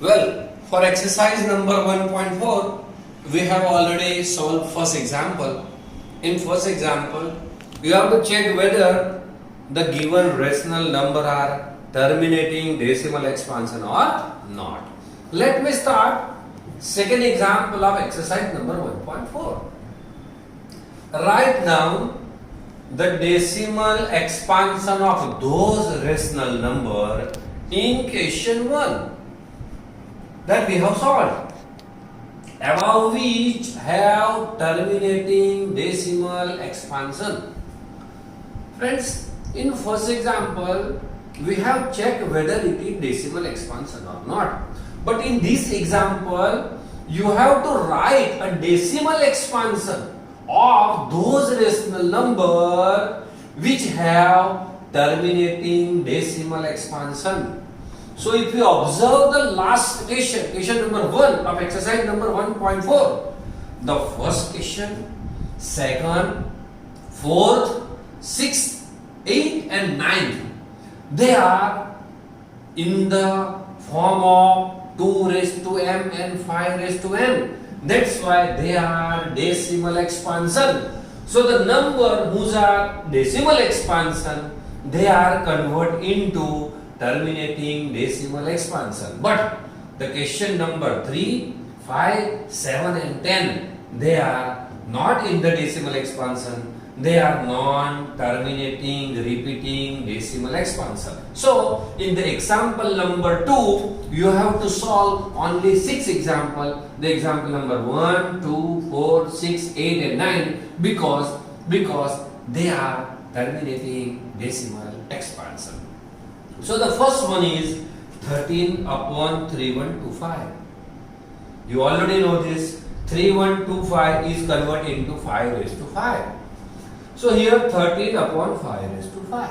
Well, for exercise number 1.4, we have already solved first example. In first example, you have to check whether the given rational number are terminating decimal expansion or not. Let me start second example of exercise number 1.4. Write down the decimal expansion of those rational number in question 1 that we have solved, above which have terminating decimal expansion. Friends, in first example, we have checked whether it is decimal expansion or not. But in this example, you have to write a decimal expansion of those rational number which have terminating decimal expansion. So if you observe the last question number 1 of exercise number 1.4, the first question, second, fourth, sixth, 8th and 9th, they are in the form of 2 raised to m and 5 raised to n. That's why they are decimal expansion. So the number whose are decimal expansion, they are converted into terminating decimal expansion. But the question number 3, 5, 7 and 10, they are not in the decimal expansion. They are non-terminating, repeating decimal expansion. So, in the example number 2, you have to solve only 6 example. The example number 1, 2, 4, 6, 8 and 9 because they are terminating decimal expansion. So, the first one is 13 upon 3125. You already know this. 3125 is converted into 5 raised to 5. So here 13 upon 5 raised to 5.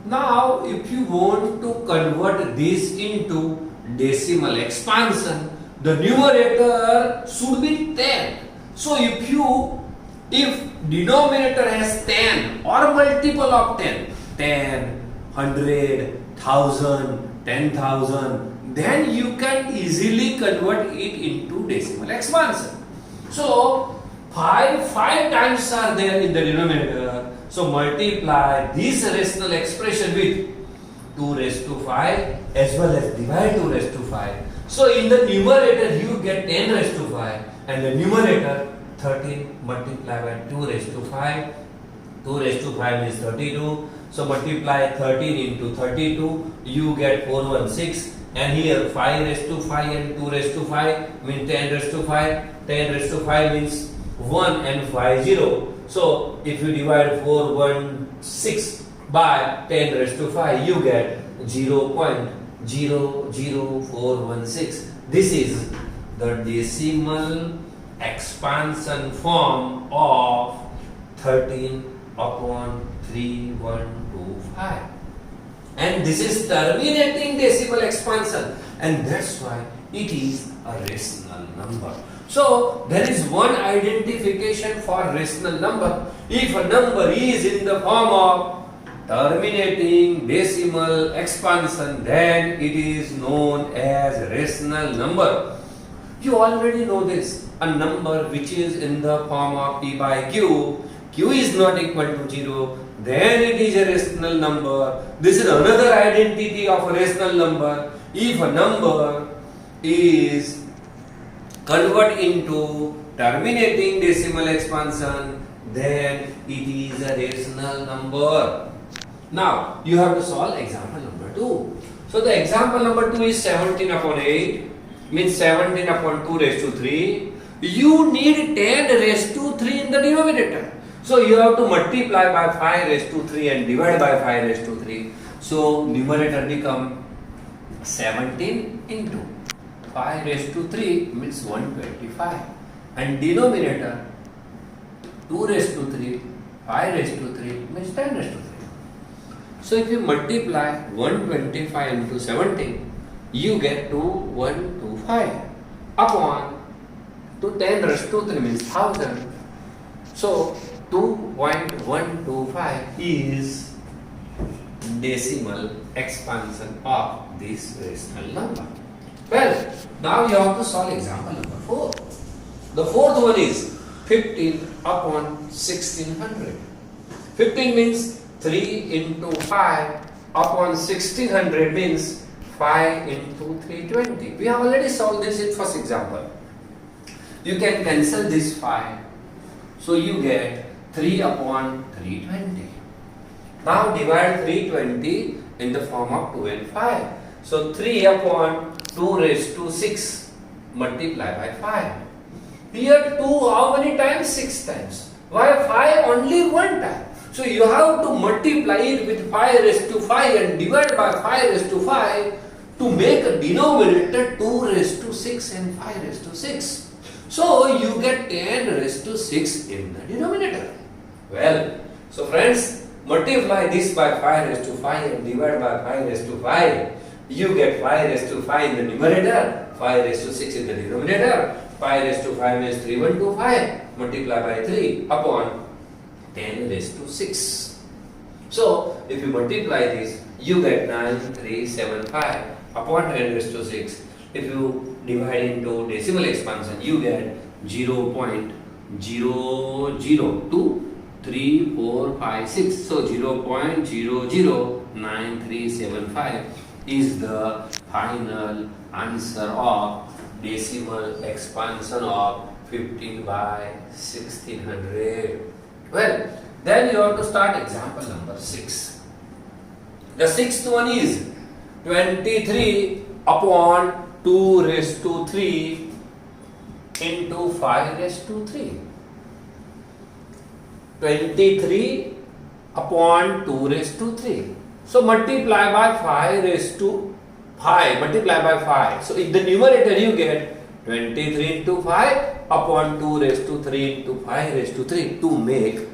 Now if you want to convert this into decimal expansion, the numerator should be 10. So if denominator has 10 or multiple of 10, 10, 100, 1000, 10,000, then you can easily convert it into decimal expansion. So 5 times are there in the denominator. So multiply this rational expression with 2 raised to 5 as well as divide 2 raised to 5. So in the numerator you get 10 raised to 5 and the numerator 13 multiplied by 2 raised to 5. 2 raised to 5 is 32. So multiply 13 into 32, you get 416. And here 5 raised to 5 and 2 raised to 5 means 10 raised to 5. 10 raised to 5 means 1 and 5 0. So if you divide 416 by 10 raised to 5, you get 0.00416. This is the decimal expansion form of 13 upon 3125. And this is terminating decimal expansion, and that's why it is a rational number. So there is one identification for rational number. If a number is in the form of terminating decimal expansion, then it is known as rational number. You already know this. A number which is in the form of p by q, q is not equal to 0, then it is a rational number. This is another identity of a rational number. If a number is convert into terminating decimal expansion, then it is a rational number. Now you have to solve example number 2. So the example number 2 is 17 upon 8 means 17 upon 2 raised to 3. You need 10 raised to 3 in the denominator. So you have to multiply by 5 raised to 3 and divide by 5 raised to 3. So numerator become 17 into 5 raised to 3 means 125. And denominator 2 raised to 3, 5 raised to 3 means 10 raised to 3. So if you multiply 125 into 17, you get to 125 upon to 10 raised to 3 means 1000. So 2.125 is decimal expansion of this rational number. Well, now you have to solve example number 4. The fourth one is 15 upon 1600. 15 means 3 into 5 upon 1600 means 5 into 320. We have already solved this in first example. You can cancel this 5. So you get 3 upon 320. Now divide 320 in the form of 2 and 5. So 3 upon 2 raised to 6 multiply by 5. Here 2 how many times? 6 times. Why 5 only one time? So you have to multiply it with 5 raised to 5 and divide by 5 raised to 5 to make a denominator 2 raised to 6 and 5 raised to 6. So you get 10 raised to 6 in the denominator. Well, so friends, multiply this by 5 raised to 5 and divide by 5 raised to 5. You get 5 raised to 5 in the numerator, 5 raised to 6 in the denominator. 5 raised to 5 means 3125 multiply by 3 upon 10 raised to 6. So if you multiply this, you get 9375 upon 10 raised to 6. If you divide into decimal expansion, you get 0.0023456. So 0.009375 is the final answer of decimal expansion of 15 by 1600. Well, then you have to start example number 6. The sixth one is 23 upon 2 raised to 3 into 5 raised to 3. 23 upon 2 raised to 3. So multiply by 5 raised to 5. Multiply by 5. So in the numerator you get 23 into 5 upon 2 raised to 3 into 5 raised to 3 to make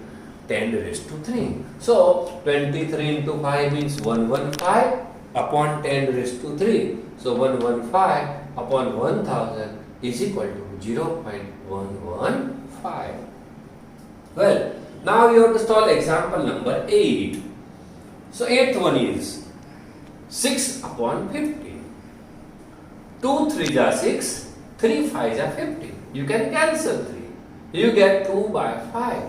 10 raised to 3. So 23 into 5 means 115 upon 10 raised to 3. So 115 upon 1000 is equal to 0.115. Well, now you have to solve example number 8. So 8th one is 6 upon 15. 2 3 are 6, 3 5 are 15. You can cancel 3. You get 2 by 5.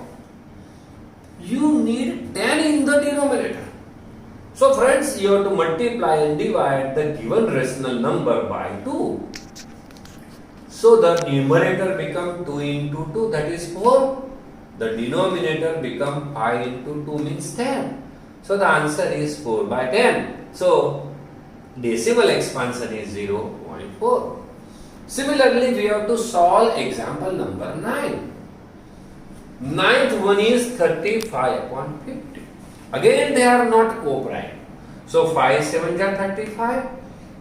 You need 10 in the denominator. So friends, you have to multiply and divide the given rational number by 2. So the numerator become 2 into 2, that is 4. The denominator become 5 into 2 means 10. So the answer is 4 by 10. So decimal expansion is 0.4. Similarly, we have to solve example number 9. Ninth one is 35 upon 50. Again, they are not co-prime. So 5 7 are 35,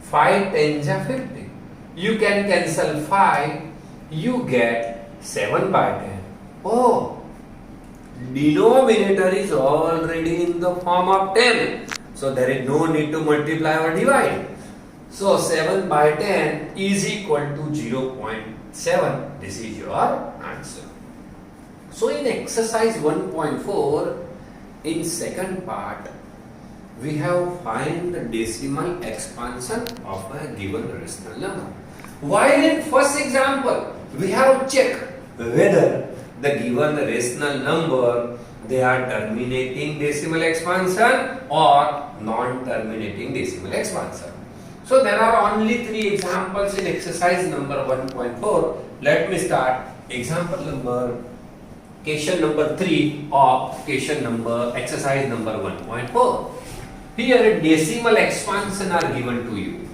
5 10 are 50. You can cancel 5, you get 7 by 10. Oh, denominator is already in the form of 10. So there is no need to multiply or divide. So 7 by 10 is equal to 0.7. This is your answer. So in exercise 1.4, in second part, we have find the decimal expansion of a given rational number. While in first example, we have checked whether the given rational number, they are terminating decimal expansion or non-terminating decimal expansion. So there are only 3 examples in exercise number 1.4. Let me start example number question number 3 of exercise number 1.4. Here decimal expansion are given to you.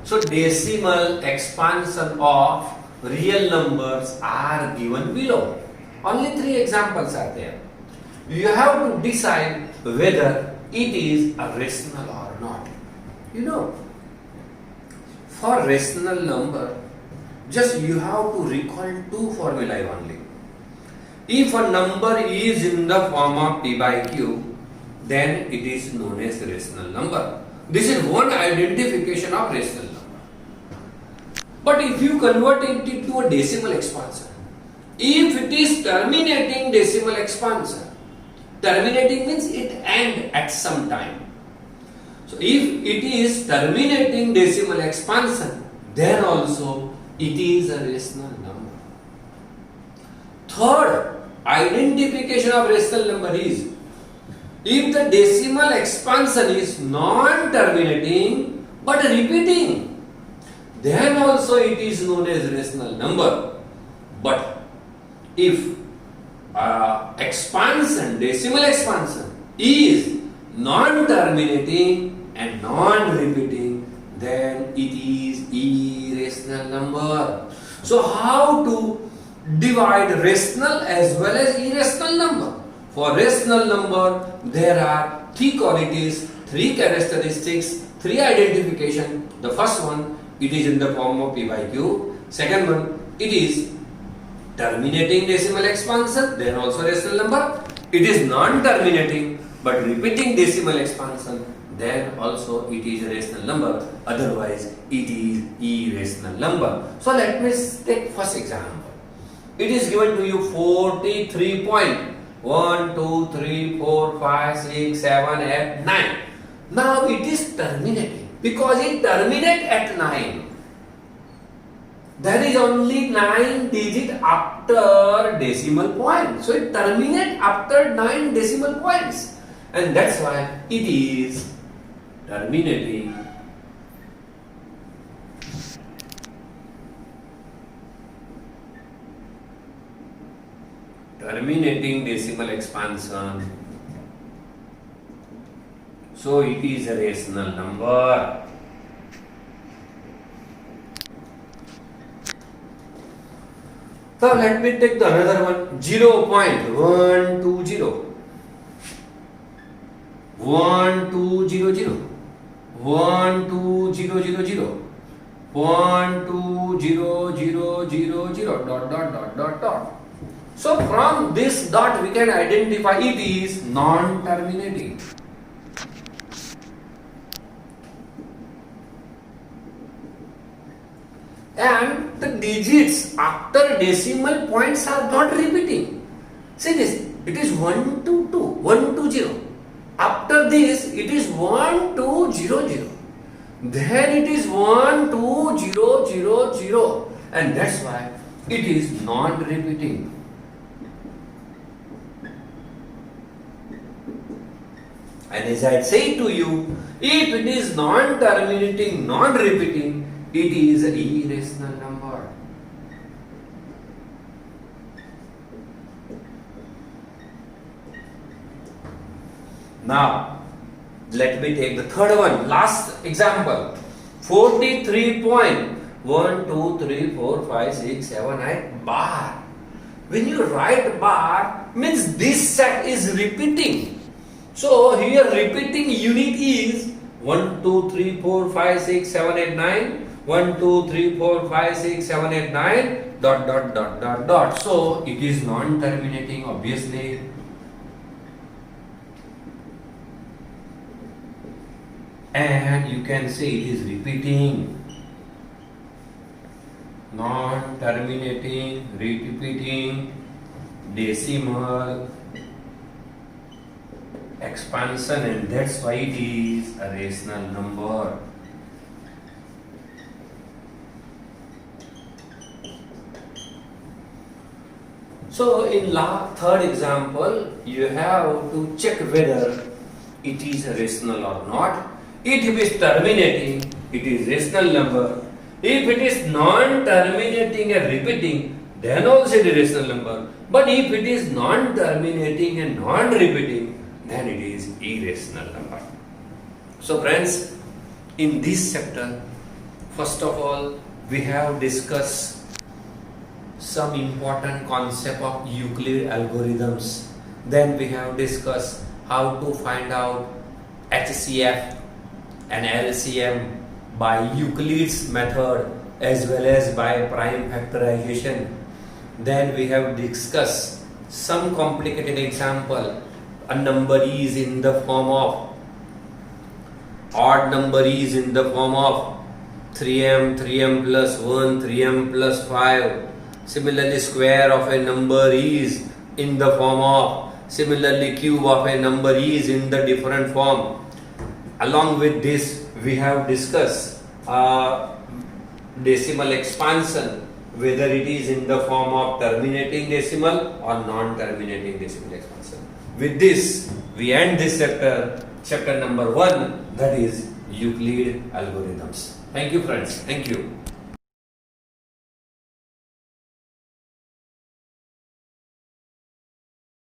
So decimal expansion of real numbers are given below. Only 3 examples are there. You have to decide whether it is a rational or not. You know, for rational number, just you have to recall 2 formulae only. If a number is in the form of p by q, then it is known as rational number. This is one identification of rational number. But if you convert it into a decimal expansion, if it is terminating decimal expansion, terminating means it ends at some time. So if it is terminating decimal expansion, then also it is a rational number. Third identification of rational number is if the decimal expansion is non-terminating but repeating, then also it is known as rational number. But if decimal expansion is non-terminating and non-repeating, then it is irrational number. So how to divide rational as well as irrational number? For rational number, there are three qualities, three characteristics, three identification. The first one, it is in the form of P by Q. Second one, it is terminating decimal expansion, then also rational number. It is non-terminating but repeating decimal expansion, then also it is a rational number. Otherwise, it is irrational number. So let me take first example. It is given to you 43 point. 1, 2, 3, 4, 5, 6, 7, 8, 9. Now it is terminating because it terminates at 9. There is only 9 digits after decimal point. So it terminates after 9 decimal points. And that's why it is terminating. Terminating decimal expansion. So it is a rational number. So let me take the another one. 0.120. 1200. 12000. 12000. So from this dot we can identify it is non-terminating. And the digits after decimal points are not repeating. See this, it is 122, 120. After this it is 1200. Then it is 12000. And that's why it is non-repeating. And as I say to you, if it is non-terminating, non-repeating, it is an irrational number. Now, let me take the third one, last example. 43.1234567 bar. When you write bar, means this set is repeating. So here repeating unit is 1, 2, 3, 4, 5, 6, 7, 8, 9. 1, 2, 3, 4, 5, 6, 7, 8, 9. ... So it is non-terminating, obviously. And you can say it is repeating. Non-terminating, repeating, decimal expansion, and that's why it is a rational number. So in third example, you have to check whether it is a rational or not. If it is terminating, it is rational number. If it is non-terminating and repeating, then also it is rational number. But if it is non-terminating and non-repeating, then it is irrational number. So friends, in this chapter, first of all, we have discussed some important concept of Euclid algorithms. Then we have discussed how to find out HCF and LCM by Euclid's method as well as by prime factorization. Then we have discussed some complicated example. A number is in the form of odd number is in the form of 3m, 3m plus 1, 3m plus 5. Similarly, square of a number is in the form of, similarly cube of a number is in the different form. Along with this, we have discussed decimal expansion, whether it is in the form of terminating decimal or non-terminating decimal expansion. With this, we end this chapter number 1, that is Euclid algorithms. Thank you friends. Thank you.